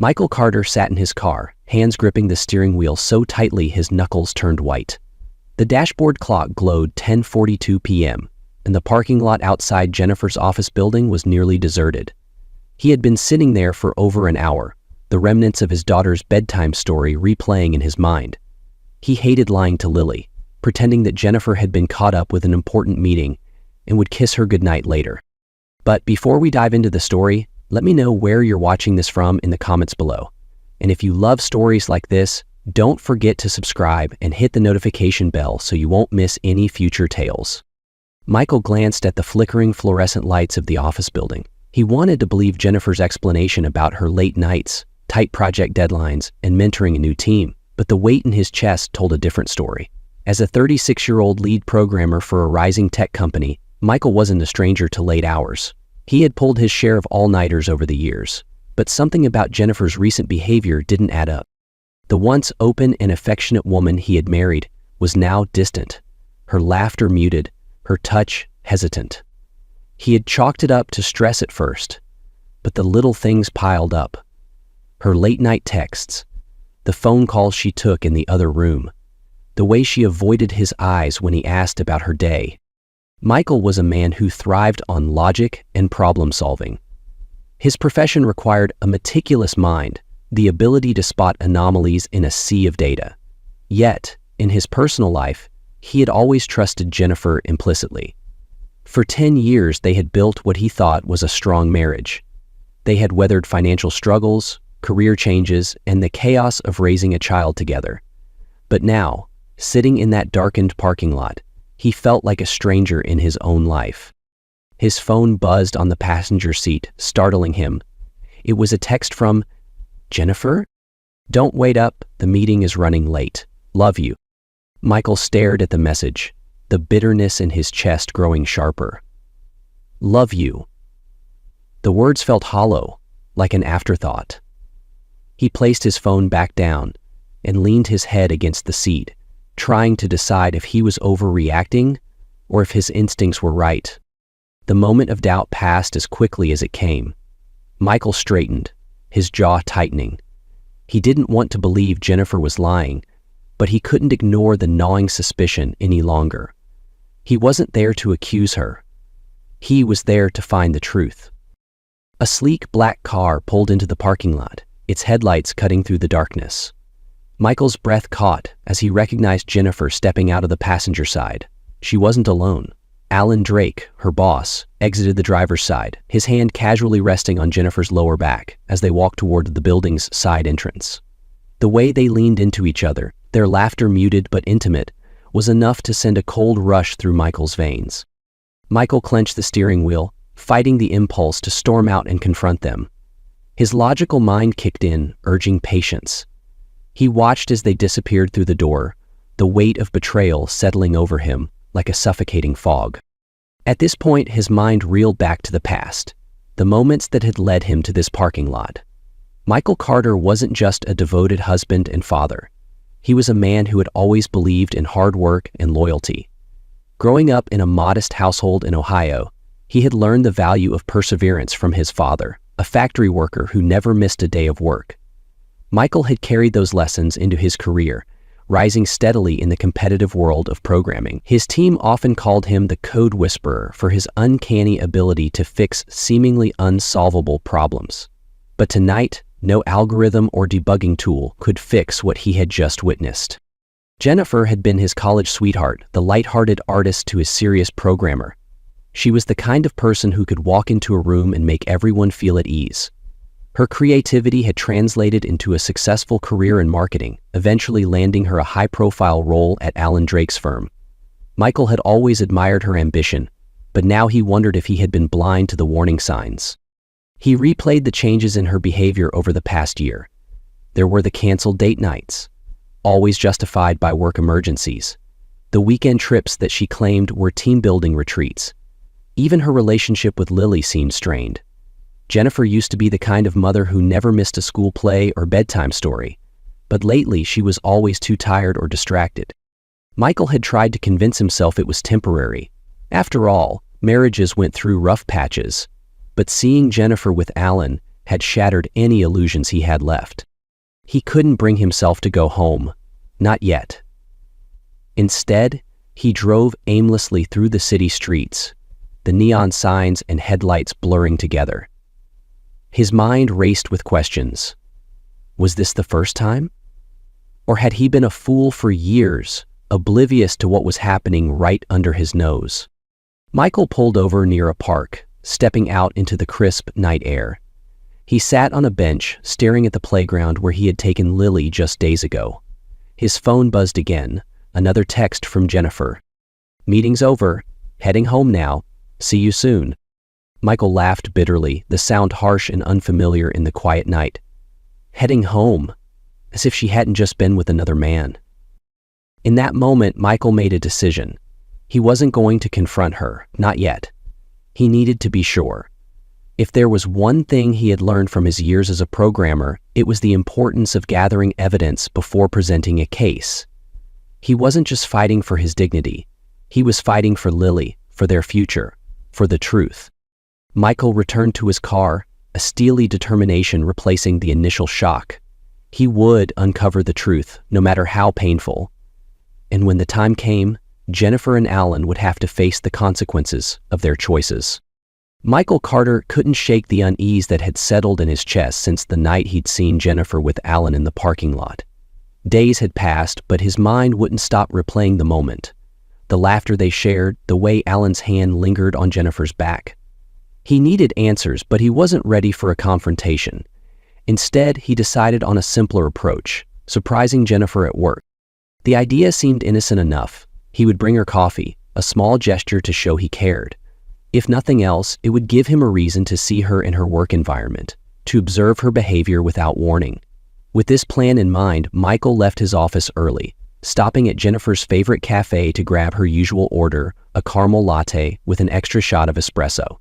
Michael Carter sat in his car, hands gripping the steering wheel so tightly his knuckles turned white. The dashboard clock glowed 10:42 p.m., and the parking lot outside Jennifer's office building was nearly deserted. He had been sitting there for over an hour, the remnants of his daughter's bedtime story replaying in his mind. He hated lying to Lily, pretending that Jennifer had been caught up with an important meeting and would kiss her goodnight later. But before we dive into the story, let me know where you're watching this from in the comments below. And if you love stories like this, don't forget to subscribe and hit the notification bell so you won't miss any future tales. Michael glanced at the flickering fluorescent lights of the office building. He wanted to believe Jennifer's explanation about her late nights, tight project deadlines, and mentoring a new team, but the weight in his chest told a different story. As a 36-year-old lead programmer for a rising tech company, Michael wasn't a stranger to late hours. He had pulled his share of all-nighters over the years, but something about Jennifer's recent behavior didn't add up. The once open and affectionate woman he had married was now distant, her laughter muted, her touch hesitant. He had chalked it up to stress at first, but the little things piled up. Her late-night texts, the phone calls she took in the other room, the way she avoided his eyes when he asked about her day. Michael was a man who thrived on logic and problem-solving. His profession required a meticulous mind, the ability to spot anomalies in a sea of data. Yet, in his personal life, he had always trusted Jennifer implicitly. For 10 years, they had built what he thought was a strong marriage. They had weathered financial struggles, career changes, and the chaos of raising a child together. But now, sitting in that darkened parking lot, he felt like a stranger in his own life. His phone buzzed on the passenger seat, startling him. It was a text from Jennifer? "Don't wait up, the meeting is running late. Love you." Michael stared at the message, the bitterness in his chest growing sharper. Love you. The words felt hollow, like an afterthought. He placed his phone back down and leaned his head against the seat, trying to decide if he was overreacting or if his instincts were right. The moment of doubt passed as quickly as it came. Michael straightened, his jaw tightening. He didn't want to believe Jennifer was lying, but he couldn't ignore the gnawing suspicion any longer. He wasn't there to accuse her. He was there to find the truth. A sleek black car pulled into the parking lot, its headlights cutting through the darkness. Michael's breath caught as he recognized Jennifer stepping out of the passenger side. She wasn't alone. Alan Drake, her boss, exited the driver's side, his hand casually resting on Jennifer's lower back as they walked toward the building's side entrance. The way they leaned into each other, their laughter muted but intimate, was enough to send a cold rush through Michael's veins. Michael clenched the steering wheel, fighting the impulse to storm out and confront them. His logical mind kicked in, urging patience. He watched as they disappeared through the door, the weight of betrayal settling over him like a suffocating fog. At this point, his mind reeled back to the past, the moments that had led him to this parking lot. Michael Carter wasn't just a devoted husband and father. He was a man who had always believed in hard work and loyalty. Growing up in a modest household in Ohio, he had learned the value of perseverance from his father, a factory worker who never missed a day of work. Michael had carried those lessons into his career, rising steadily in the competitive world of programming. His team often called him the code whisperer for his uncanny ability to fix seemingly unsolvable problems. But tonight, no algorithm or debugging tool could fix what he had just witnessed. Jennifer had been his college sweetheart, the light-hearted artist to his serious programmer. She was the kind of person who could walk into a room and make everyone feel at ease. Her creativity had translated into a successful career in marketing, eventually landing her a high-profile role at Alan Drake's firm. Michael had always admired her ambition, but now he wondered if he had been blind to the warning signs. He replayed the changes in her behavior over the past year. There were the canceled date nights, always justified by work emergencies, the weekend trips that she claimed were team-building retreats. Even her relationship with Lily seemed strained. Jennifer used to be the kind of mother who never missed a school play or bedtime story, but lately she was always too tired or distracted. Michael had tried to convince himself it was temporary. After all, marriages went through rough patches, but seeing Jennifer with Alan had shattered any illusions he had left. He couldn't bring himself to go home, not yet. Instead, he drove aimlessly through the city streets, the neon signs and headlights blurring together. His mind raced with questions. Was this the first time? Or had he been a fool for years, oblivious to what was happening right under his nose? Michael pulled over near a park, stepping out into the crisp night air. He sat on a bench, staring at the playground where he had taken Lily just days ago. His phone buzzed again, another text from Jennifer. "Meeting's over. Heading home now. See you soon." Michael laughed bitterly, the sound harsh and unfamiliar in the quiet night. Heading home, as if she hadn't just been with another man. In that moment, Michael made a decision. He wasn't going to confront her, not yet. He needed to be sure. If there was one thing he had learned from his years as a programmer, it was the importance of gathering evidence before presenting a case. He wasn't just fighting for his dignity. He was fighting for Lily, for their future, for the truth. Michael returned to his car, a steely determination replacing the initial shock. He would uncover the truth, no matter how painful. And when the time came, Jennifer and Alan would have to face the consequences of their choices. Michael Carter couldn't shake the unease that had settled in his chest since the night he'd seen Jennifer with Alan in the parking lot. Days had passed, but his mind wouldn't stop replaying the moment. The laughter they shared, the way Alan's hand lingered on Jennifer's back. He needed answers, but he wasn't ready for a confrontation. Instead, he decided on a simpler approach, surprising Jennifer at work. The idea seemed innocent enough. He would bring her coffee, a small gesture to show he cared. If nothing else, it would give him a reason to see her in her work environment, to observe her behavior without warning. With this plan in mind, Michael left his office early, stopping at Jennifer's favorite cafe to grab her usual order, a caramel latte with an extra shot of espresso.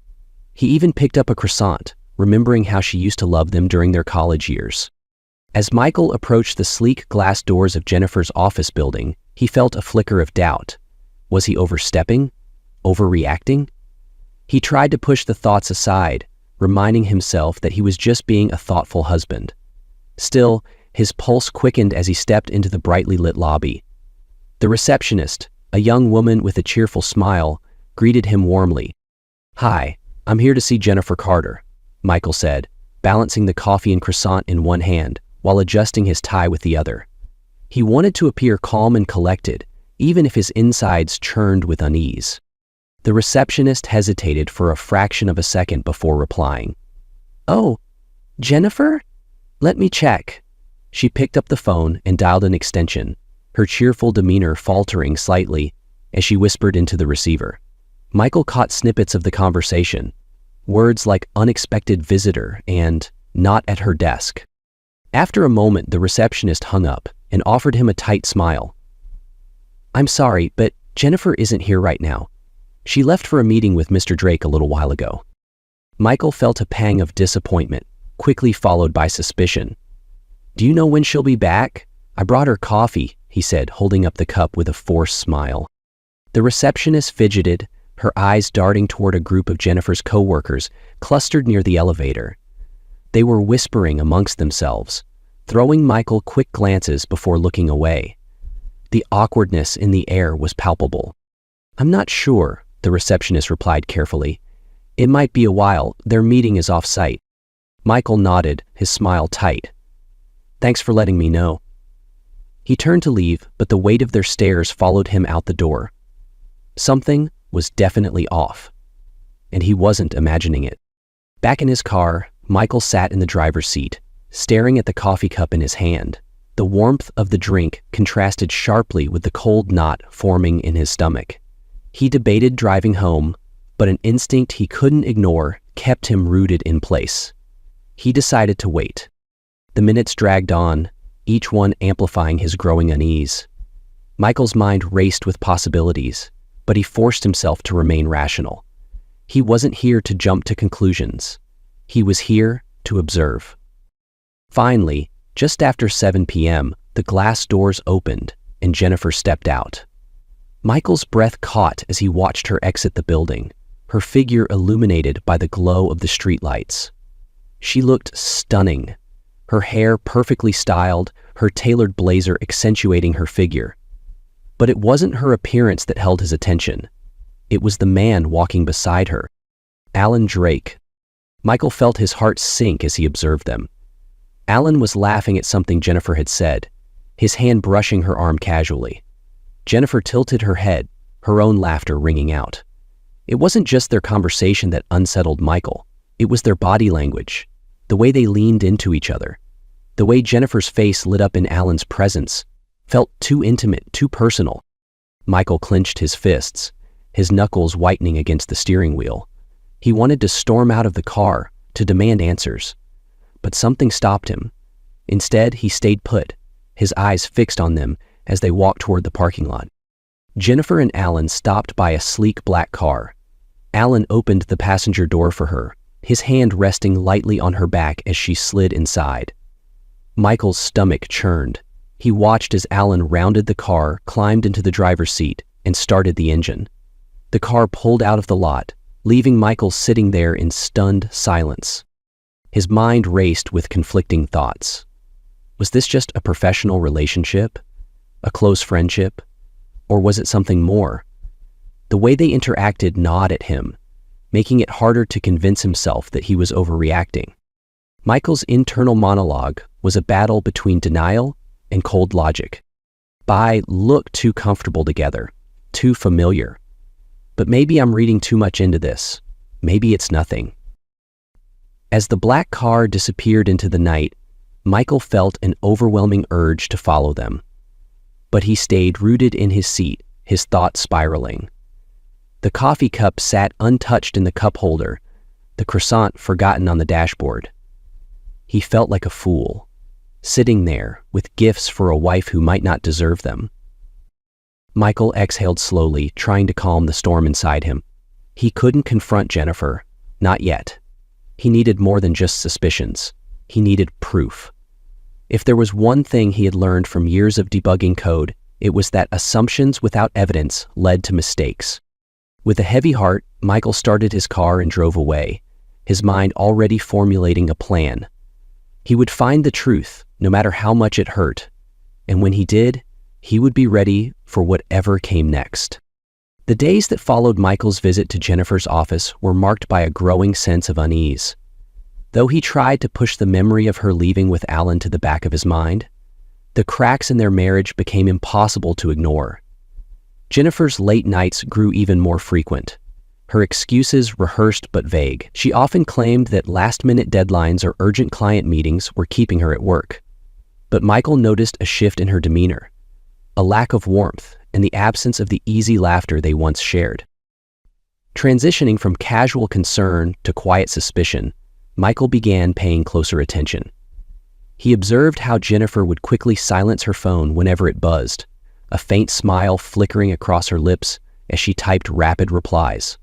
He even picked up a croissant, remembering how she used to love them during their college years. As Michael approached the sleek glass doors of Jennifer's office building, he felt a flicker of doubt. Was he overstepping? Overreacting? He tried to push the thoughts aside, reminding himself that he was just being a thoughtful husband. Still, his pulse quickened as he stepped into the brightly lit lobby. The receptionist, a young woman with a cheerful smile, greeted him warmly. "Hi, I'm here to see Jennifer Carter," Michael said, balancing the coffee and croissant in one hand while adjusting his tie with the other. He wanted to appear calm and collected, even if his insides churned with unease. The receptionist hesitated for a fraction of a second before replying. "Oh, Jennifer? Let me check." She picked up the phone and dialed an extension, her cheerful demeanor faltering slightly as she whispered into the receiver. Michael caught snippets of the conversation, words like unexpected visitor and not at her desk. After a moment, the receptionist hung up and offered him a tight smile. "I'm sorry, but Jennifer isn't here right now. She left for a meeting with Mr. Drake a little while ago." Michael felt a pang of disappointment, quickly followed by suspicion. "Do you know when she'll be back? I brought her coffee," he said, holding up the cup with a forced smile. The receptionist fidgeted, her eyes darting toward a group of Jennifer's co-workers clustered near the elevator. They were whispering amongst themselves, throwing Michael quick glances before looking away. The awkwardness in the air was palpable. "I'm not sure," the receptionist replied carefully. "It might be a while. Their meeting is off-site." Michael nodded, his smile tight. "Thanks for letting me know." He turned to leave, but the weight of their stares followed him out the door. Something was definitely off, and he wasn't imagining it. Back in his car, Michael sat in the driver's seat, staring at the coffee cup in his hand. The warmth of the drink contrasted sharply with the cold knot forming in his stomach. He debated driving home, but an instinct he couldn't ignore kept him rooted in place. He decided to wait. The minutes dragged on, each one amplifying his growing unease. Michael's mind raced with possibilities, but he forced himself to remain rational. He wasn't here to jump to conclusions. He was here to observe. Finally, just after 7 p.m., the glass doors opened and Jennifer stepped out. Michael's breath caught as he watched her exit the building, her figure illuminated by the glow of the streetlights. She looked stunning, her hair perfectly styled, her tailored blazer accentuating her figure. But it wasn't her appearance that held his attention. It was the man walking beside her, Alan Drake. Michael felt his heart sink as he observed them. Alan was laughing at something Jennifer had said, his hand brushing her arm casually. Jennifer tilted her head, her own laughter ringing out. It wasn't just their conversation that unsettled Michael. It was their body language, the way they leaned into each other. The way Jennifer's face lit up in Alan's presence felt too intimate, too personal. Michael clenched his fists, his knuckles whitening against the steering wheel. He wanted to storm out of the car, to demand answers. But something stopped him. Instead, he stayed put, his eyes fixed on them as they walked toward the parking lot. Jennifer and Alan stopped by a sleek black car. Alan opened the passenger door for her, his hand resting lightly on her back as she slid inside. Michael's stomach churned. He watched as Alan rounded the car, climbed into the driver's seat, and started the engine. The car pulled out of the lot, leaving Michael sitting there in stunned silence. His mind raced with conflicting thoughts. Was this just a professional relationship? A close friendship? Or was it something more? The way they interacted gnawed at him, making it harder to convince himself that he was overreacting. Michael's internal monologue was a battle between denial and cold logic. They look too comfortable together, too familiar. But maybe I'm reading too much into this. Maybe it's nothing. As the black car disappeared into the night, Michael felt an overwhelming urge to follow them. But he stayed rooted in his seat, his thoughts spiraling. The coffee cup sat untouched in the cup holder, the croissant forgotten on the dashboard. He felt like a fool, sitting there with gifts for a wife who might not deserve them. Michael exhaled slowly, trying to calm the storm inside him. He couldn't confront Jennifer, not yet. He needed more than just suspicions. He needed proof. If there was one thing he had learned from years of debugging code, it was that assumptions without evidence led to mistakes. With a heavy heart, Michael started his car and drove away, his mind already formulating a plan. He would find the truth, no matter how much it hurt. And when he did, he would be ready for whatever came next. The days that followed Michael's visit to Jennifer's office were marked by a growing sense of unease. Though he tried to push the memory of her leaving with Alan to the back of his mind, the cracks in their marriage became impossible to ignore. Jennifer's late nights grew even more frequent. Her excuses rehearsed but vague. She often claimed that last-minute deadlines or urgent client meetings were keeping her at work. But Michael noticed a shift in her demeanor, a lack of warmth, and the absence of the easy laughter they once shared. Transitioning from casual concern to quiet suspicion, Michael began paying closer attention. He observed how Jennifer would quickly silence her phone whenever it buzzed, a faint smile flickering across her lips as she typed rapid replies.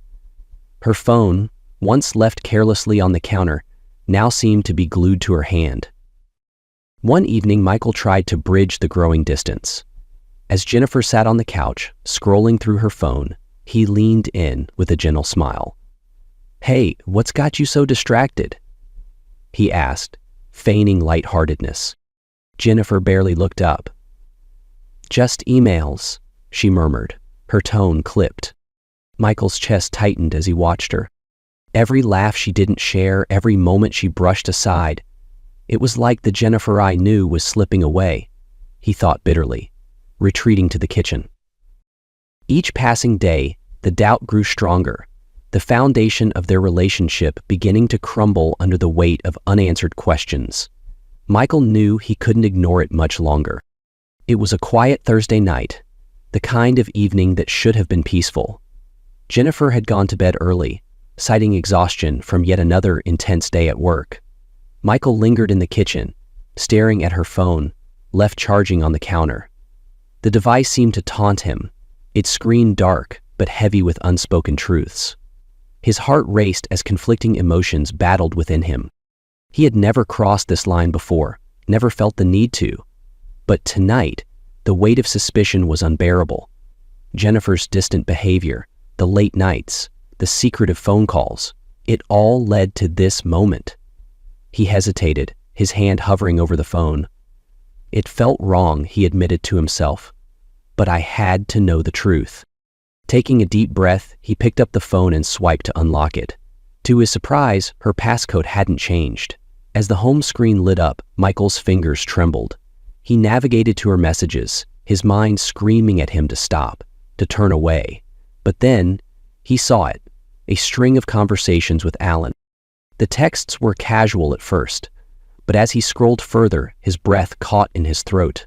Her phone, once left carelessly on the counter, now seemed to be glued to her hand. One evening, Michael tried to bridge the growing distance. As Jennifer sat on the couch, scrolling through her phone, he leaned in with a gentle smile. "Hey, what's got you so distracted?" he asked, feigning lightheartedness. Jennifer barely looked up. "Just emails," she murmured, her tone clipped. Michael's chest tightened as he watched her. Every laugh she didn't share, every moment she brushed aside. It was like the Jennifer I knew was slipping away, he thought bitterly, retreating to the kitchen. Each passing day, the doubt grew stronger, the foundation of their relationship beginning to crumble under the weight of unanswered questions. Michael knew he couldn't ignore it much longer. It was a quiet Thursday night, the kind of evening that should have been peaceful. Jennifer had gone to bed early, citing exhaustion from yet another intense day at work. Michael lingered in the kitchen, staring at her phone, left charging on the counter. The device seemed to taunt him, its screen dark but heavy with unspoken truths. His heart raced as conflicting emotions battled within him. He had never crossed this line before, never felt the need to. But tonight, the weight of suspicion was unbearable. Jennifer's distant behavior, the late nights, the secretive phone calls, it all led to this moment. He hesitated, his hand hovering over the phone. It felt wrong, he admitted to himself. But I had to know the truth. Taking a deep breath, he picked up the phone and swiped to unlock it. To his surprise, her passcode hadn't changed. As the home screen lit up, Michael's fingers trembled. He navigated to her messages, his mind screaming at him to stop, to turn away. But then, he saw it, a string of conversations with Alan. The texts were casual at first, but as he scrolled further, his breath caught in his throat.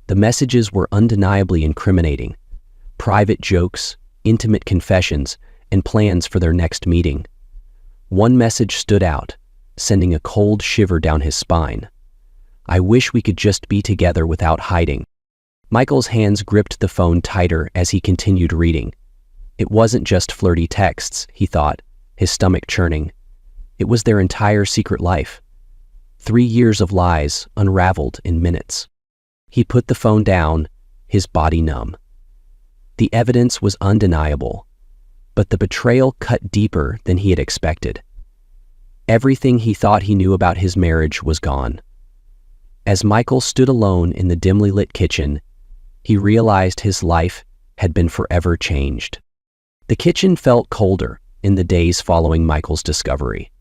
The messages were undeniably incriminating. Private jokes, intimate confessions, and plans for their next meeting. One message stood out, sending a cold shiver down his spine. I wish we could just be together without hiding. Michael's hands gripped the phone tighter as he continued reading. It wasn't just flirty texts, he thought, his stomach churning. It was their entire secret life. 3 years of lies unraveled in minutes. He put the phone down, his body numb. The evidence was undeniable, but the betrayal cut deeper than he had expected. Everything he thought he knew about his marriage was gone. As Michael stood alone in the dimly lit kitchen, he realized his life had been forever changed. The kitchen felt colder in the days following Michael's discovery.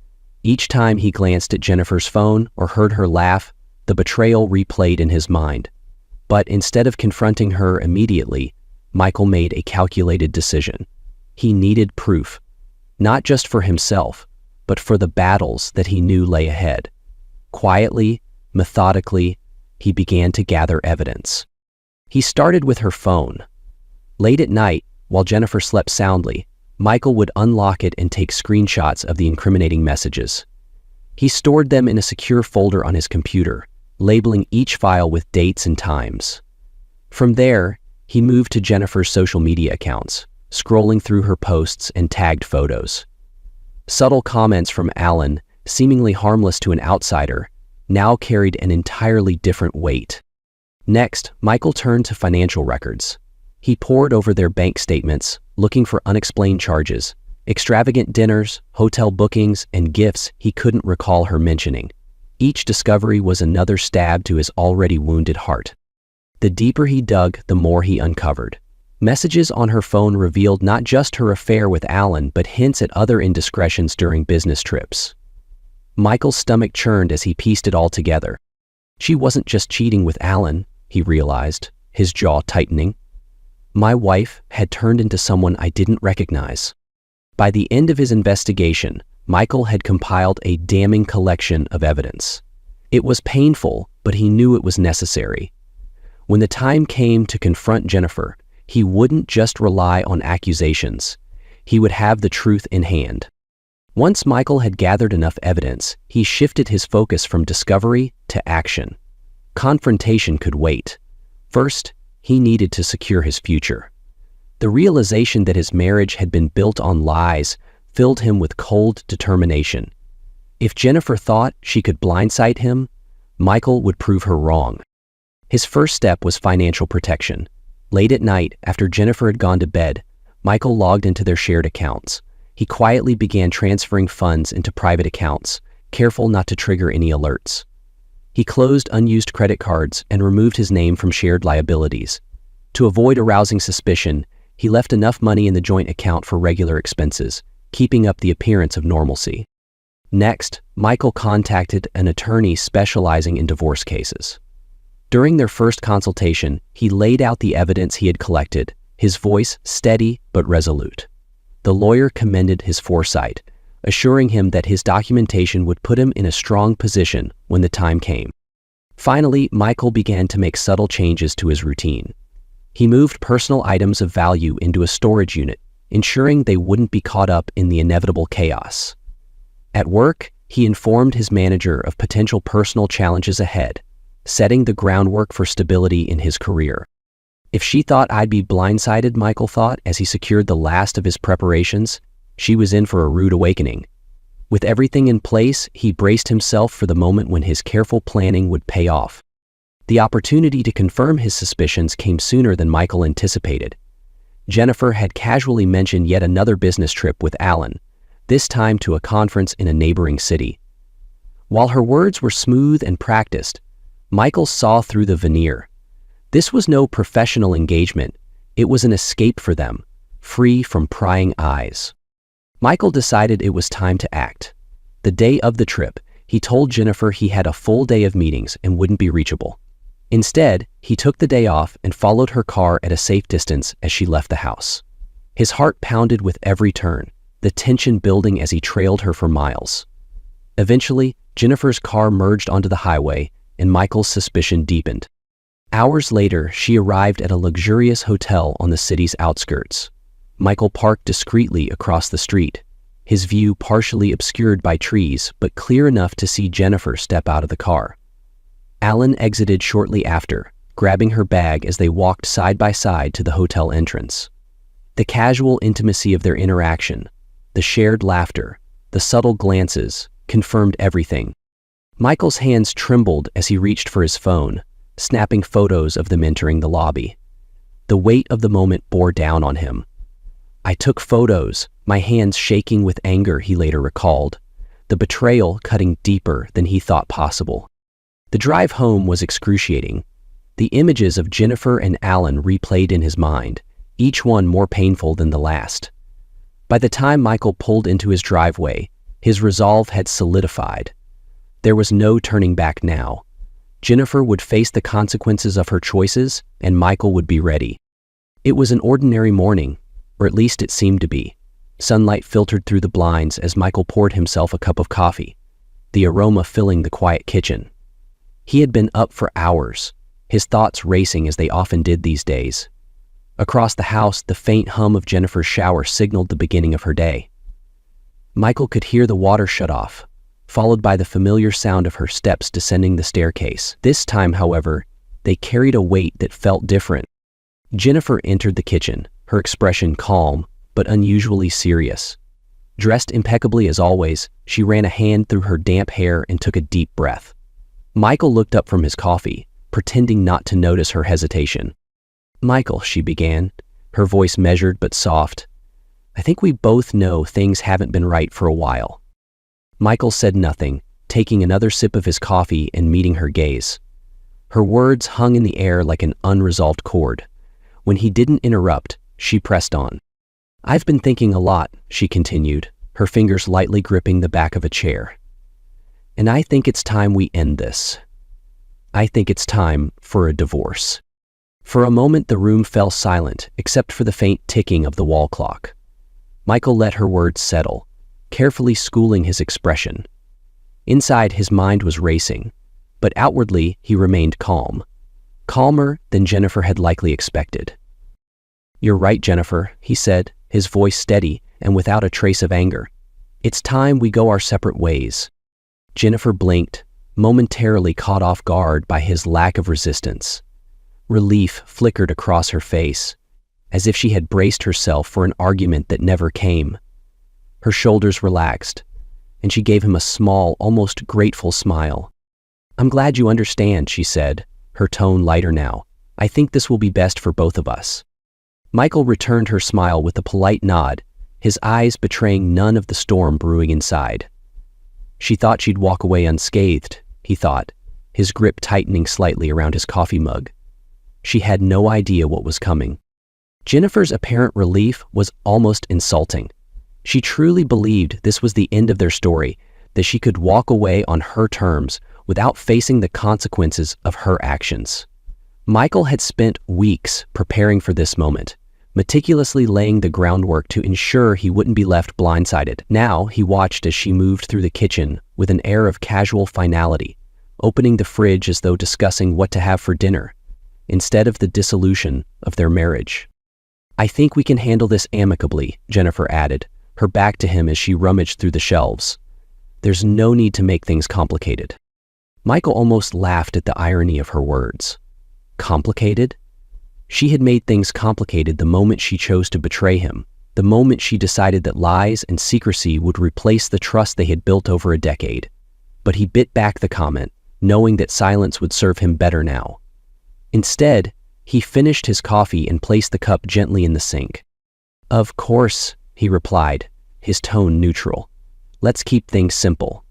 Each time he glanced at Jennifer's phone or heard her laugh, the betrayal replayed in his mind. But instead of confronting her immediately, Michael made a calculated decision. He needed proof, not just for himself, but for the battles that he knew lay ahead. Quietly, methodically, he began to gather evidence. He started with her phone. Late at night, while Jennifer slept soundly, Michael would unlock it and take screenshots of the incriminating messages. He stored them in a secure folder on his computer, labeling each file with dates and times. From there, he moved to Jennifer's social media accounts, scrolling through her posts and tagged photos. Subtle comments from Alan, seemingly harmless to an outsider, now carried an entirely different weight. Next, Michael turned to financial records. He pored over their bank statements, looking for unexplained charges, extravagant dinners, hotel bookings, and gifts he couldn't recall her mentioning. Each discovery was another stab to his already wounded heart. The deeper he dug, the more he uncovered. Messages on her phone revealed not just her affair with Alan, but hints at other indiscretions during business trips. Michael's stomach churned as he pieced it all together. She wasn't just cheating with Alan, he realized, his jaw tightening. My wife had turned into someone I didn't recognize. By the end of his investigation, Michael had compiled a damning collection of evidence. It was painful, but he knew it was necessary. When the time came to confront Jennifer, he wouldn't just rely on accusations. He would have the truth in hand. Once Michael had gathered enough evidence, he shifted his focus from discovery to action. Confrontation could wait. First, he needed to secure his future. The realization that his marriage had been built on lies filled him with cold determination. If Jennifer thought she could blindside him, Michael would prove her wrong. His first step was financial protection. Late at night, after Jennifer had gone to bed, Michael logged into their shared accounts. He quietly began transferring funds into private accounts, careful not to trigger any alerts. He closed unused credit cards and removed his name from shared liabilities. To avoid arousing suspicion, he left enough money in the joint account for regular expenses, keeping up the appearance of normalcy. Next, Michael contacted an attorney specializing in divorce cases. During their first consultation, he laid out the evidence he had collected, his voice steady but resolute. The lawyer commended his foresight, assuring him that his documentation would put him in a strong position when the time came. Finally, Michael began to make subtle changes to his routine. He moved personal items of value into a storage unit, ensuring they wouldn't be caught up in the inevitable chaos. At work, he informed his manager of potential personal challenges ahead, setting the groundwork for stability in his career. If she thought I'd be blindsided, Michael thought as he secured the last of his preparations, she was in for a rude awakening. With everything in place, he braced himself for the moment when his careful planning would pay off. The opportunity to confirm his suspicions came sooner than Michael anticipated. Jennifer had casually mentioned yet another business trip with Alan, this time to a conference in a neighboring city. While her words were smooth and practiced, Michael saw through the veneer. This was no professional engagement. It was an escape for them, free from prying eyes. Michael decided it was time to act. The day of the trip, he told Jennifer he had a full day of meetings and wouldn't be reachable. Instead, he took the day off and followed her car at a safe distance as she left the house. His heart pounded with every turn, the tension building as he trailed her for miles. Eventually, Jennifer's car merged onto the highway, and Michael's suspicion deepened. Hours later, she arrived at a luxurious hotel on the city's outskirts. Michael parked discreetly across the street, his view partially obscured by trees but clear enough to see Jennifer step out of the car. Alan exited shortly after, grabbing her bag as they walked side by side to the hotel entrance. The casual intimacy of their interaction, the shared laughter, the subtle glances, confirmed everything. Michael's hands trembled as he reached for his phone, snapping photos of them entering the lobby. The weight of the moment bore down on him. "I took photos, my hands shaking with anger," he later recalled, the betrayal cutting deeper than he thought possible. The drive home was excruciating. The images of Jennifer and Alan replayed in his mind, each one more painful than the last. By the time Michael pulled into his driveway, his resolve had solidified. There was no turning back now. Jennifer would face the consequences of her choices, and Michael would be ready. It was an ordinary morning, or at least it seemed to be. Sunlight filtered through the blinds as Michael poured himself a cup of coffee, the aroma filling the quiet kitchen. He had been up for hours, his thoughts racing as they often did these days. Across the house, the faint hum of Jennifer's shower signaled the beginning of her day. Michael could hear the water shut off, followed by the familiar sound of her steps descending the staircase. This time, however, they carried a weight that felt different. Jennifer entered the kitchen, her expression calm but unusually serious. Dressed impeccably as always, she ran a hand through her damp hair and took a deep breath. Michael looked up from his coffee, pretending not to notice her hesitation. "Michael," she began, her voice measured but soft, "I think we both know things haven't been right for a while." Michael said nothing, taking another sip of his coffee and meeting her gaze. Her words hung in the air like an unresolved chord. When he didn't interrupt, she pressed on. "I've been thinking a lot," she continued, her fingers lightly gripping the back of a chair. "And I think it's time we end this. I think it's time for a divorce." For a moment, the room fell silent, except for the faint ticking of the wall clock. Michael let her words settle, carefully schooling his expression. Inside, his mind was racing, but outwardly, he remained calm. Calmer than Jennifer had likely expected. "You're right, Jennifer," he said, his voice steady and without a trace of anger. "It's time we go our separate ways." Jennifer blinked, momentarily caught off guard by his lack of resistance. Relief flickered across her face, as if she had braced herself for an argument that never came. Her shoulders relaxed, and she gave him a small, almost grateful smile. "I'm glad you understand," she said, her tone lighter now. "I think this will be best for both of us." Michael returned her smile with a polite nod, his eyes betraying none of the storm brewing inside. She thought she'd walk away unscathed, he thought, his grip tightening slightly around his coffee mug. She had no idea what was coming. Jennifer's apparent relief was almost insulting. She truly believed this was the end of their story, that she could walk away on her terms without facing the consequences of her actions. Michael had spent weeks preparing for this moment, meticulously laying the groundwork to ensure he wouldn't be left blindsided. Now he watched as she moved through the kitchen with an air of casual finality, opening the fridge as though discussing what to have for dinner, instead of the dissolution of their marriage. "I think we can handle this amicably," Jennifer added, her back to him as she rummaged through the shelves. "There's no need to make things complicated." Michael almost laughed at the irony of her words. Complicated? She had made things complicated the moment she chose to betray him, the moment she decided that lies and secrecy would replace the trust they had built over a decade. But he bit back the comment, knowing that silence would serve him better now. Instead, he finished his coffee and placed the cup gently in the sink. "Of course," he replied, his tone neutral. "Let's keep things simple."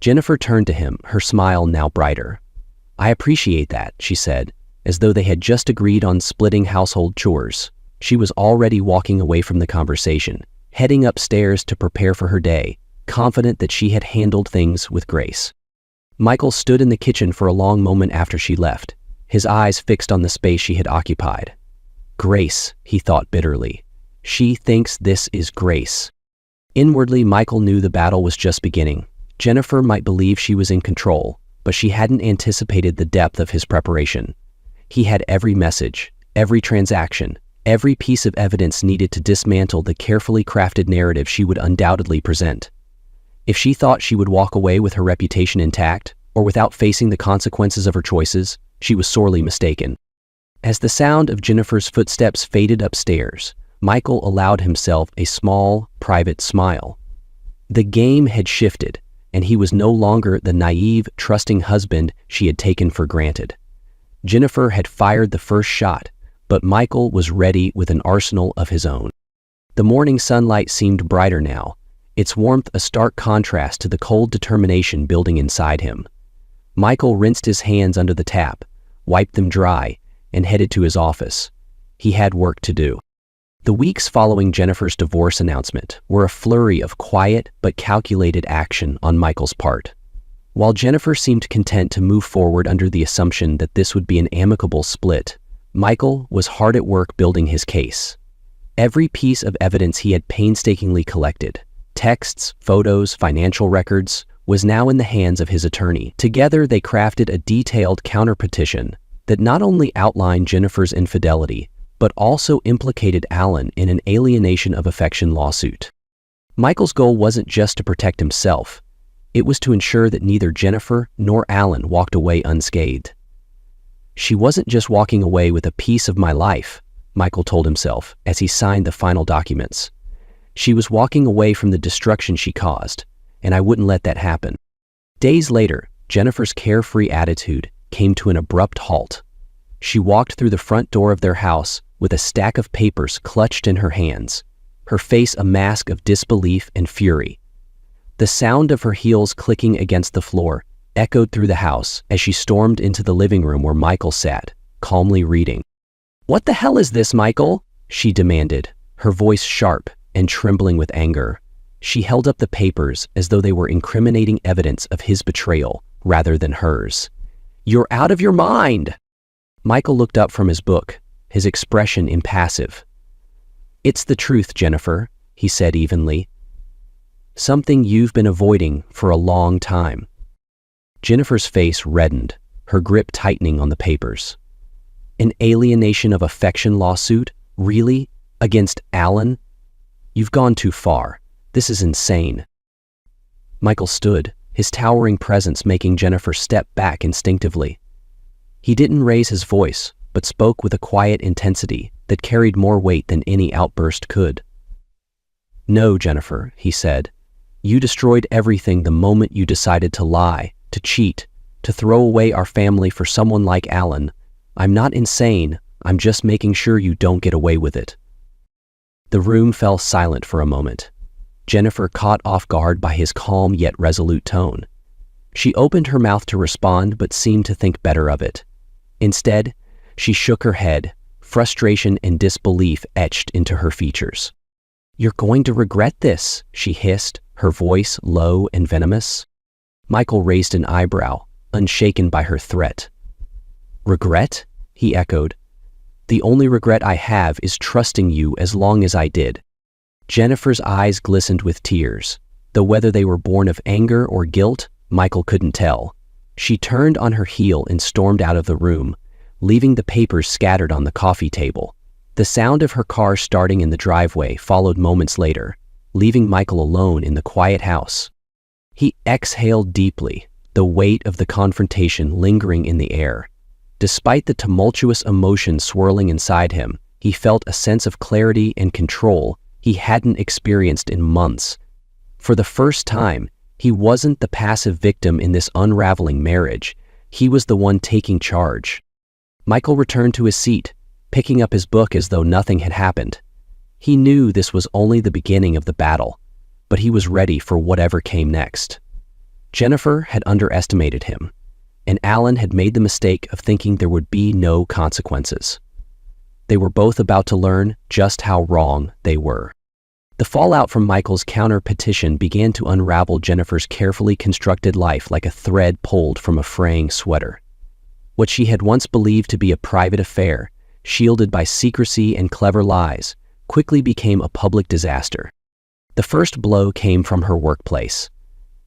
Jennifer turned to him, her smile now brighter. "I appreciate that," she said, as though they had just agreed on splitting household chores. She was already walking away from the conversation, heading upstairs to prepare for her day, confident that she had handled things with grace. Michael stood in the kitchen for a long moment after she left, his eyes fixed on the space she had occupied. Grace, he thought bitterly. She thinks this is grace. Inwardly, Michael knew the battle was just beginning. Jennifer might believe she was in control, but she hadn't anticipated the depth of his preparation. He had every message, every transaction, every piece of evidence needed to dismantle the carefully crafted narrative she would undoubtedly present. If she thought she would walk away with her reputation intact, or without facing the consequences of her choices, she was sorely mistaken. As the sound of Jennifer's footsteps faded upstairs, Michael allowed himself a small, private smile. The game had shifted, and he was no longer the naive, trusting husband she had taken for granted. Jennifer had fired the first shot, but Michael was ready with an arsenal of his own. The morning sunlight seemed brighter now, its warmth a stark contrast to the cold determination building inside him. Michael rinsed his hands under the tap, wiped them dry, and headed to his office. He had work to do. The weeks following Jennifer's divorce announcement were a flurry of quiet but calculated action on Michael's part. While Jennifer seemed content to move forward under the assumption that this would be an amicable split, Michael was hard at work building his case. Every piece of evidence he had painstakingly collected, texts, photos, financial records, was now in the hands of his attorney. Together they crafted a detailed counterpetition that not only outlined Jennifer's infidelity, but also implicated Alan in an alienation of affection lawsuit. Michael's goal wasn't just to protect himself, it was to ensure that neither Jennifer nor Alan walked away unscathed. "She wasn't just walking away with a piece of my life," Michael told himself as he signed the final documents. "She was walking away from the destruction she caused, and I wouldn't let that happen." Days later, Jennifer's carefree attitude came to an abrupt halt. She walked through the front door of their house with a stack of papers clutched in her hands, her face a mask of disbelief and fury. The sound of her heels clicking against the floor echoed through the house as she stormed into the living room where Michael sat, calmly reading. "What the hell is this, Michael?" she demanded, her voice sharp and trembling with anger. She held up the papers as though they were incriminating evidence of his betrayal rather than hers. "You're out of your mind!" Michael looked up from his book, his expression impassive. "It's the truth, Jennifer," he said evenly. "Something you've been avoiding for a long time." Jennifer's face reddened, her grip tightening on the papers. "An alienation of affection lawsuit? Really? Against Alan? You've gone too far. This is insane." Michael stood, his towering presence making Jennifer step back instinctively. He didn't raise his voice, but spoke with a quiet intensity that carried more weight than any outburst could. "No, Jennifer," he said. "You destroyed everything the moment you decided to lie, to cheat, to throw away our family for someone like Alan. I'm not insane, I'm just making sure you don't get away with it." The room fell silent for a moment. Jennifer caught off guard by his calm yet resolute tone. She opened her mouth to respond but seemed to think better of it. Instead, she shook her head, frustration and disbelief etched into her features. "You're going to regret this," she hissed, her voice low and venomous. Michael raised an eyebrow, unshaken by her threat. "Regret?" he echoed. "The only regret I have is trusting you as long as I did." Jennifer's eyes glistened with tears, though whether they were born of anger or guilt, Michael couldn't tell. She turned on her heel and stormed out of the room, leaving the papers scattered on the coffee table. The sound of her car starting in the driveway followed moments later, leaving Michael alone in the quiet house. He exhaled deeply, the weight of the confrontation lingering in the air. Despite the tumultuous emotions swirling inside him, he felt a sense of clarity and control he hadn't experienced in months. For the first time, he wasn't the passive victim in this unraveling marriage. He was the one taking charge. Michael returned to his seat, picking up his book as though nothing had happened. He knew this was only the beginning of the battle, but he was ready for whatever came next. Jennifer had underestimated him, and Alan had made the mistake of thinking there would be no consequences. They were both about to learn just how wrong they were. The fallout from Michael's counter-petition began to unravel Jennifer's carefully constructed life like a thread pulled from a fraying sweater. What she had once believed to be a private affair, shielded by secrecy and clever lies, quickly became a public disaster. The first blow came from her workplace.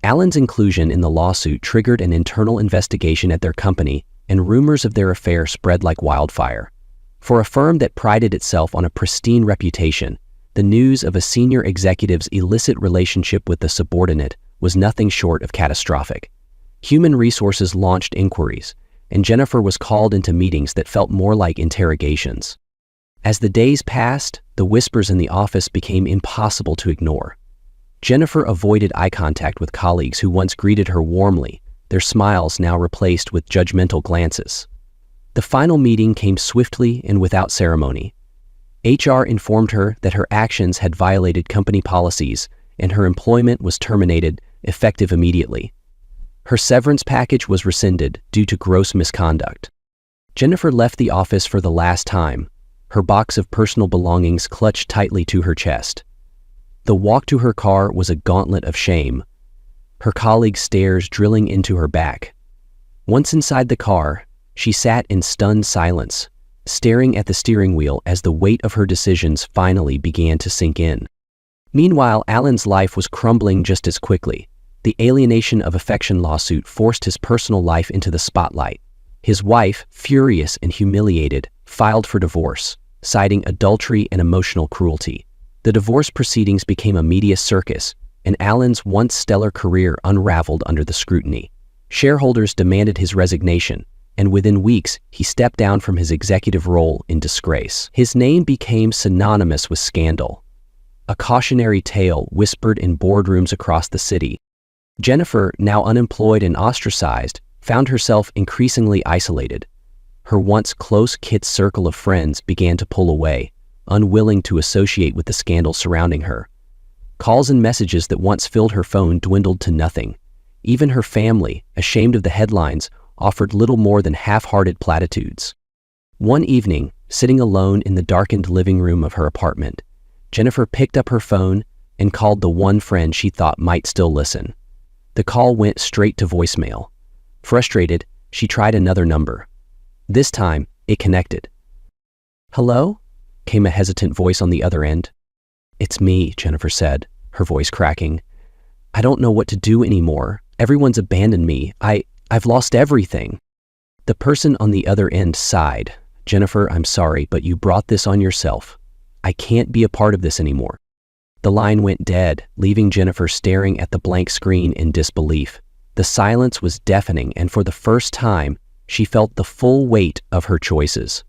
Alan's inclusion in the lawsuit triggered an internal investigation at their company, and rumors of their affair spread like wildfire. For a firm that prided itself on a pristine reputation, the news of a senior executive's illicit relationship with the subordinate was nothing short of catastrophic. Human resources launched inquiries, and Jennifer was called into meetings that felt more like interrogations. As the days passed, the whispers in the office became impossible to ignore. Jennifer avoided eye contact with colleagues who once greeted her warmly, their smiles now replaced with judgmental glances. The final meeting came swiftly and without ceremony. HR informed her that her actions had violated company policies and her employment was terminated, effective immediately. Her severance package was rescinded due to gross misconduct. Jennifer left the office for the last time, her box of personal belongings clutched tightly to her chest. The walk to her car was a gauntlet of shame, her colleagues' stares drilling into her back. Once inside the car, she sat in stunned silence, staring at the steering wheel as the weight of her decisions finally began to sink in. Meanwhile, Alan's life was crumbling just as quickly. The alienation of affection lawsuit forced his personal life into the spotlight. His wife, furious and humiliated, filed for divorce, citing adultery and emotional cruelty. The divorce proceedings became a media circus, and Alan's once stellar career unraveled under the scrutiny. Shareholders demanded his resignation, and within weeks, he stepped down from his executive role in disgrace. His name became synonymous with scandal, a cautionary tale whispered in boardrooms across the city. Jennifer, now unemployed and ostracized, found herself increasingly isolated. Her once close-knit circle of friends began to pull away, unwilling to associate with the scandal surrounding her. Calls and messages that once filled her phone dwindled to nothing. Even her family, ashamed of the headlines, offered little more than half-hearted platitudes. One evening, sitting alone in the darkened living room of her apartment, Jennifer picked up her phone and called the one friend she thought might still listen. The call went straight to voicemail. Frustrated, she tried another number. This time, it connected. "Hello?" came a hesitant voice on the other end. "It's me," Jennifer said, her voice cracking. "I don't know what to do anymore. Everyone's abandoned me. I've lost everything." The person on the other end sighed. "Jennifer, I'm sorry, but you brought this on yourself. I can't be a part of this anymore." The line went dead, leaving Jennifer staring at the blank screen in disbelief. The silence was deafening, and for the first time, she felt the full weight of her choices.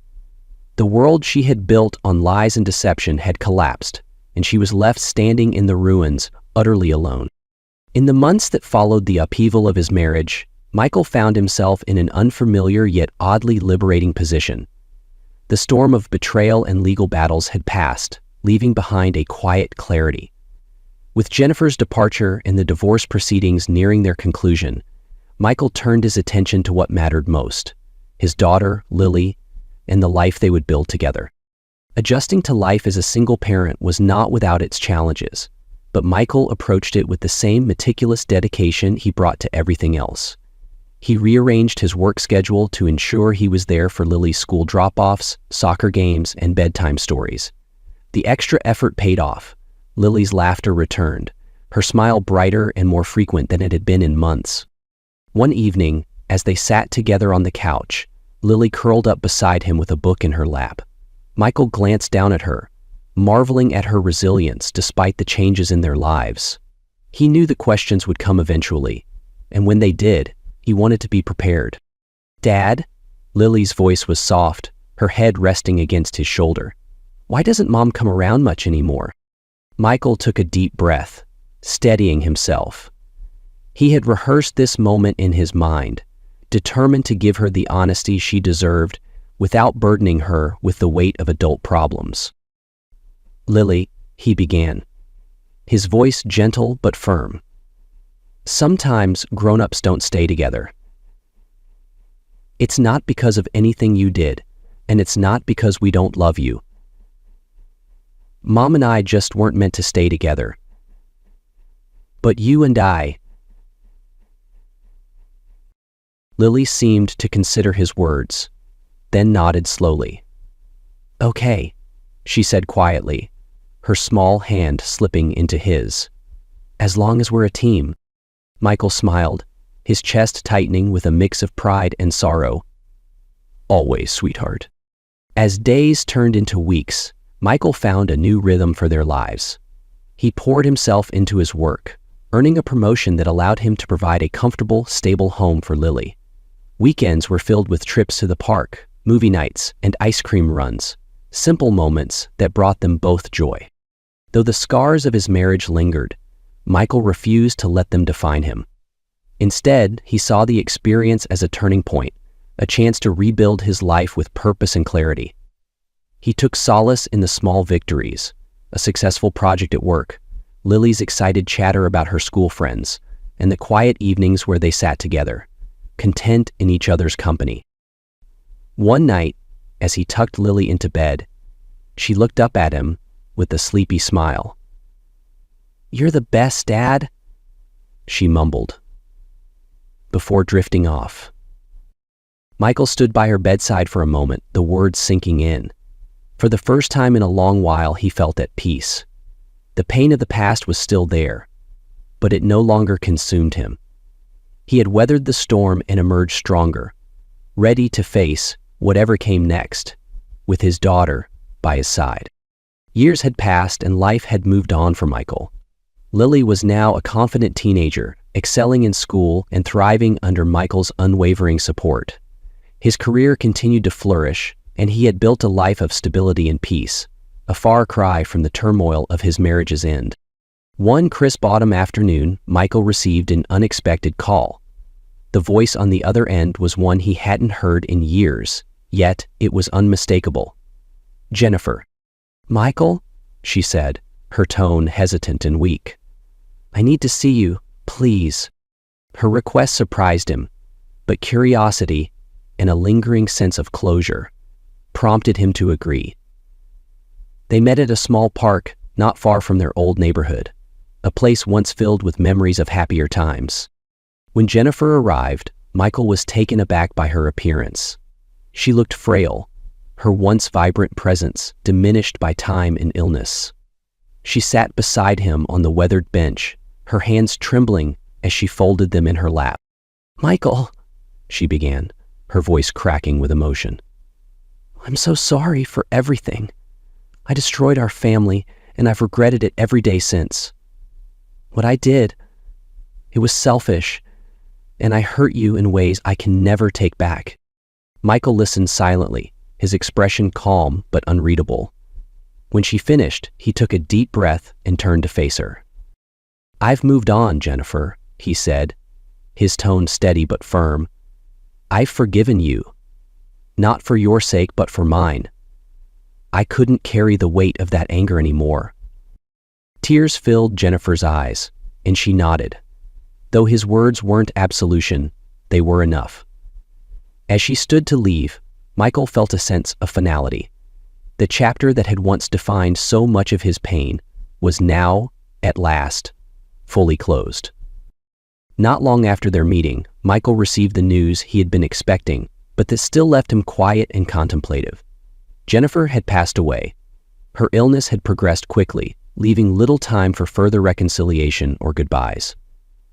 The world she had built on lies and deception had collapsed, and she was left standing in the ruins, utterly alone. In the months that followed the upheaval of his marriage, Michael found himself in an unfamiliar yet oddly liberating position. The storm of betrayal and legal battles had passed, leaving behind a quiet clarity. With Jennifer's departure and the divorce proceedings nearing their conclusion, Michael turned his attention to what mattered most: his daughter, Lily, and the life they would build together. Adjusting to life as a single parent was not without its challenges, but Michael approached it with the same meticulous dedication he brought to everything else. He rearranged his work schedule to ensure he was there for Lily's school drop-offs, soccer games, and bedtime stories. The extra effort paid off. Lily's laughter returned, her smile brighter and more frequent than it had been in months. One evening, as they sat together on the couch, Lily curled up beside him with a book in her lap. Michael glanced down at her, marveling at her resilience despite the changes in their lives. He knew the questions would come eventually, and when they did, he wanted to be prepared. "Dad?" Lily's voice was soft, her head resting against his shoulder. "Why doesn't Mom come around much anymore?" Michael took a deep breath, steadying himself. He had rehearsed this moment in his mind, determined to give her the honesty she deserved without burdening her with the weight of adult problems. "Lily," he began, his voice gentle but firm. Sometimes grown-ups don't stay together. It's not because of anything you did, and it's not because we don't love you. Mom and I just weren't meant to stay together. But you and I. Lily seemed to consider his words, then nodded slowly. Okay, she said quietly, her small hand slipping into his. As long as we're a team. Michael smiled, his chest tightening with a mix of pride and sorrow. Always, sweetheart. As days turned into weeks, Michael found a new rhythm for their lives. He poured himself into his work, earning a promotion that allowed him to provide a comfortable, stable home for Lily. Weekends were filled with trips to the park, movie nights, and ice cream runs, simple moments that brought them both joy. Though the scars of his marriage lingered, Michael refused to let them define him. Instead, he saw the experience as a turning point, a chance to rebuild his life with purpose and clarity. He took solace in the small victories, a successful project at work, Lily's excited chatter about her school friends, and the quiet evenings where they sat together, content in each other's company. One night, as he tucked Lily into bed, she looked up at him with a sleepy smile. "You're the best, Dad," she mumbled, before drifting off. Michael stood by her bedside for a moment, the words sinking in. For the first time in a long while, he felt at peace. The pain of the past was still there, but it no longer consumed him. He had weathered the storm and emerged stronger, ready to face whatever came next, with his daughter by his side. Years had passed and life had moved on for Michael. Lily was now a confident teenager, excelling in school and thriving under Michael's unwavering support. His career continued to flourish, and he had built a life of stability and peace, a far cry from the turmoil of his marriage's end. One crisp autumn afternoon, Michael received an unexpected call. The voice on the other end was one he hadn't heard in years, yet it was unmistakable. "Jennifer." "Michael?" she said, her tone hesitant and weak. "I need to see you, please." Her request surprised him, but curiosity and a lingering sense of closure prompted him to agree. They met at a small park not far from their old neighborhood, a place once filled with memories of happier times. When Jennifer arrived, Michael was taken aback by her appearance. She looked frail, her once vibrant presence diminished by time and illness. She sat beside him on the weathered bench, her hands trembling as she folded them in her lap. "Michael," she began, her voice cracking with emotion. "I'm so sorry for everything. I destroyed our family, and I've regretted it every day since. What I did, it was selfish, and I hurt you in ways I can never take back." Michael listened silently, his expression calm but unreadable. When she finished, he took a deep breath and turned to face her. "I've moved on, Jennifer," he said, his tone steady but firm. "I've forgiven you, not for your sake but for mine. I couldn't carry the weight of that anger anymore." Tears filled Jennifer's eyes, and she nodded. Though his words weren't absolution, they were enough. As she stood to leave, Michael felt a sense of finality. The chapter that had once defined so much of his pain was now, at last, fully closed. Not long after their meeting, Michael received the news he had been expecting, but that still left him quiet and contemplative. Jennifer had passed away. Her illness had progressed quickly, leaving little time for further reconciliation or goodbyes.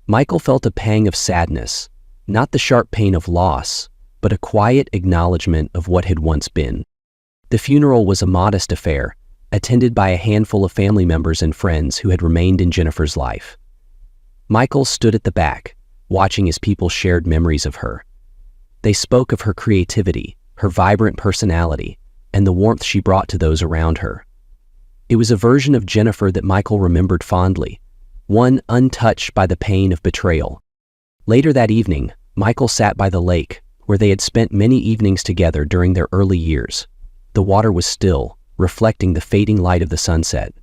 Michael felt a pang of sadness, not the sharp pain of loss, but a quiet acknowledgement of what had once been. The funeral was a modest affair, attended by a handful of family members and friends who had remained in Jennifer's life. Michael stood at the back, watching as people shared memories of her. They spoke of her creativity, her vibrant personality, and the warmth she brought to those around her. It was a version of Jennifer that Michael remembered fondly, one untouched by the pain of betrayal. Later that evening, Michael sat by the lake, where they had spent many evenings together during their early years. The water was still, reflecting the fading light of the sunset.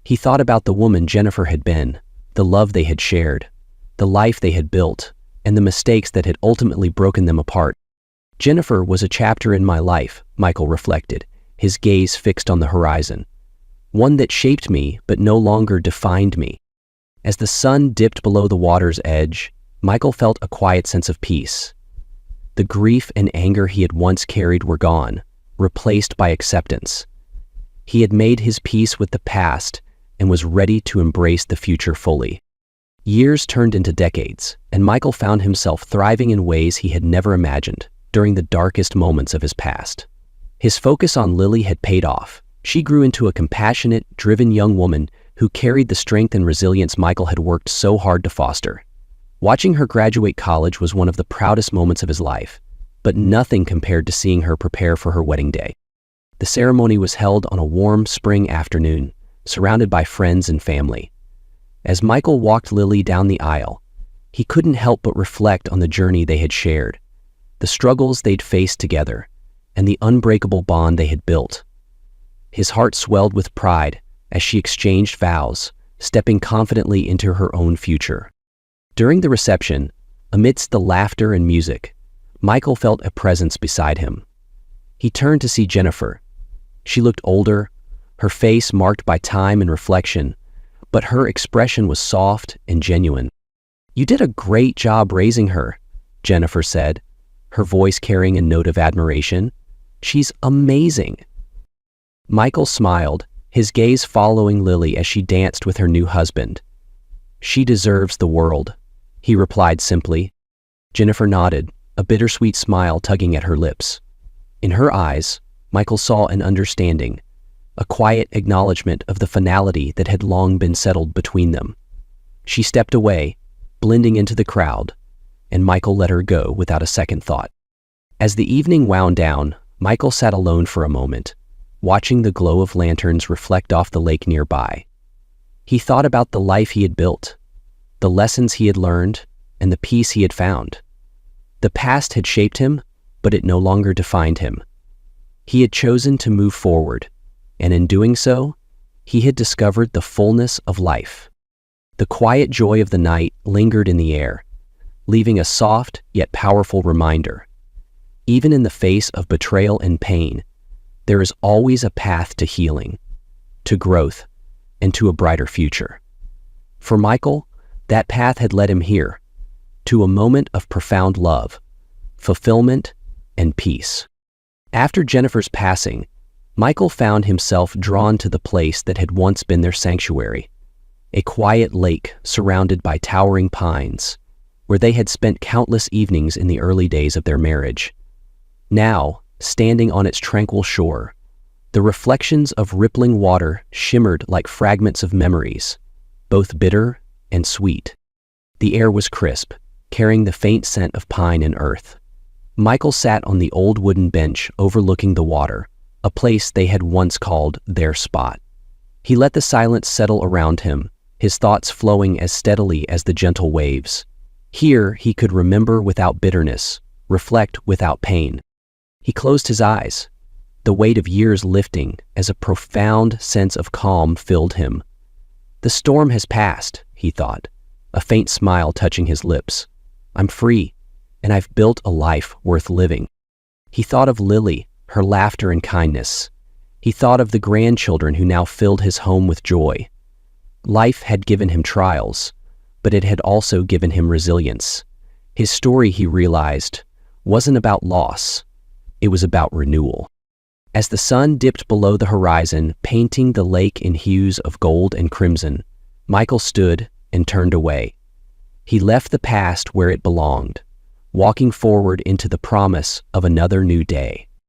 He thought about the woman Jennifer had been, the love they had shared, the life they had built, and the mistakes that had ultimately broken them apart. Jennifer was a chapter in my life, Michael reflected, his gaze fixed on the horizon. One that shaped me but no longer defined me. As the sun dipped below the water's edge, Michael felt a quiet sense of peace. The grief and anger he had once carried were gone, replaced by acceptance. He had made his peace with the past and was ready to embrace the future fully. Years turned into decades, and Michael found himself thriving in ways he had never imagined during the darkest moments of his past. His focus on Lily had paid off. She grew into a compassionate, driven young woman who carried the strength and resilience Michael had worked so hard to foster. Watching her graduate college was one of the proudest moments of his life, but nothing compared to seeing her prepare for her wedding day. The ceremony was held on a warm spring afternoon, surrounded by friends and family. As Michael walked Lily down the aisle, he couldn't help but reflect on the journey they had shared, the struggles they'd faced together, and the unbreakable bond they had built. His heart swelled with pride as she exchanged vows, stepping confidently into her own future. During the reception, amidst the laughter and music, Michael felt a presence beside him. He turned to see Jennifer. She looked older, her face marked by time and reflection, but her expression was soft and genuine. "You did a great job raising her," Jennifer said, her voice carrying a note of admiration. "She's amazing." Michael smiled, his gaze following Lily as she danced with her new husband. "She deserves the world," he replied simply. Jennifer nodded, a bittersweet smile tugging at her lips. In her eyes, Michael saw an understanding, a quiet acknowledgement of the finality that had long been settled between them. She stepped away, blending into the crowd, and Michael let her go without a second thought. As the evening wound down, Michael sat alone for a moment, watching the glow of lanterns reflect off the lake nearby. He thought about the life he had built, the lessons he had learned, and the peace he had found. The past had shaped him, but it no longer defined him. He had chosen to move forward, and in doing so, he had discovered the fullness of life. The quiet joy of the night lingered in the air, leaving a soft yet powerful reminder. Even in the face of betrayal and pain, there is always a path to healing, to growth, and to a brighter future. For Michael, that path had led him here, to a moment of profound love, fulfillment, and peace. After Jennifer's passing, Michael found himself drawn to the place that had once been their sanctuary, a quiet lake surrounded by towering pines, where they had spent countless evenings in the early days of their marriage. Now, standing on its tranquil shore, the reflections of rippling water shimmered like fragments of memories, both bitter and sweet. The air was crisp, carrying the faint scent of pine and earth. Michael sat on the old wooden bench overlooking the water, a place they had once called their spot. He let the silence settle around him, his thoughts flowing as steadily as the gentle waves. Here he could remember without bitterness, reflect without pain. He closed his eyes, the weight of years lifting as a profound sense of calm filled him. The storm has passed, he thought, a faint smile touching his lips. I'm free, and I've built a life worth living. He thought of Lily, her laughter and kindness. He thought of the grandchildren who now filled his home with joy. Life had given him trials, but it had also given him resilience. His story, he realized, wasn't about loss. It was about renewal. As the sun dipped below the horizon, painting the lake in hues of gold and crimson, Michael stood and turned away. He left the past where it belonged, walking forward into the promise of another new day.